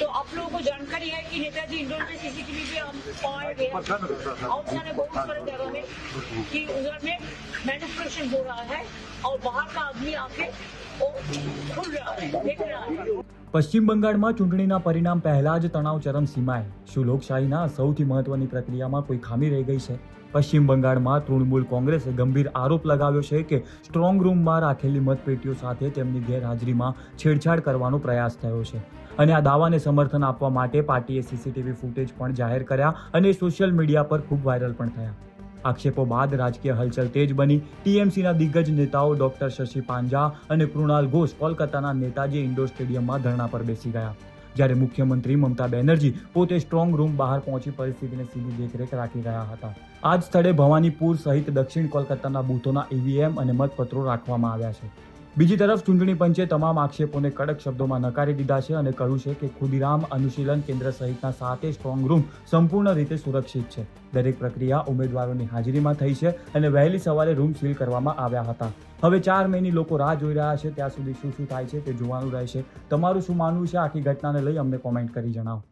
तो आप लोगों को जानकारी है कि नेताजी इंडोर में सीसीटीवी भी हम पहुंच गए और मैंने बहुत सारे जगह में कि उधर में मैनिपुलेशन हो रहा है और बाहर का आदमी आके वो खुल रहा है, देख रहा है। પશ્ચિમ બંગાળમાં ચૂંટણીના પરિણામ પહેલા જ તણાવ ચરમસીમાએ. શું લોકશાહીના સૌથી મહત્વની પ્રક્રિયામાં કોઈ ખામી રહી ગઈ છે? પશ્ચિમ બંગાળમાં તૃણમૂલ કોંગ્રેસે ગંભીર આરોપ લગાવ્યો છે કે સ્ટ્રોંગ રૂમમાં રાખેલી મતપેટીઓ સાથે તેમની ગેરહાજરીમાં છેડછાડ કરવાનો પ્રયાસ થયો છે. અને આ દાવાને સમર્થન આપવા માટે પાર્ટીએ સીસીટીવી ફૂટેજ પણ જાહેર કર્યા અને સોશિયલ મીડિયા પર ખૂબ વાયરલ પણ થયા. આક્ષેપો બાદ રાજકીય હલચલ તેજ બની. ટીએમસીના દિગ્ગજ નેતાઓ ડોક્ટર શશી પાંજા અને કૃણાલ ઘોષ કોલકાતાના નેતાજી ઇન્ડોર સ્ટેડિયમમાં ધરણા પર બેસી ગયા, જ્યારે મુખ્યમંત્રી મમતા બેનર્જી પોતે સ્ટ્રોંગ રૂમ બહાર પહોંચી પરિસ્થિતિને સીધી દેખરેખ રાખી રહ્યા હતા. આ જ સ્થળે ભવાનીપુર સહિત દક્ષિણ કોલકાતાના બૂથોના ઈવીએમ અને મતપત્રો રાખવામાં આવ્યા છે. બીજી તરફ ચૂંટણી પંચે તમામ આક્ષેપોને કડક શબ્દોમાં નકારી દીધા છે અને કહ્યું છે કે ખુદીરામ અનુશીલન કેન્દ્ર સહિતના 7 સ્ટ્રોંગ રૂમ સંપૂર્ણ રીતે સુરક્ષિત છે. દરેક પ્રક્રિયા ઉમેદવારોની હાજરીમાં થઈ છે અને વહેલી સવારે રૂમ સીલ કરવામાં આવ્યા હતા. હવે 4 મેની લોકો રાહ જોઈ રહ્યા છે. ત્યાં સુધી શું થાય છે તે જોવાનું રહેશે. તમારું શું માનવું છે આખી ઘટનાને લઈ અમને કોમેન્ટ કરી જણાવો.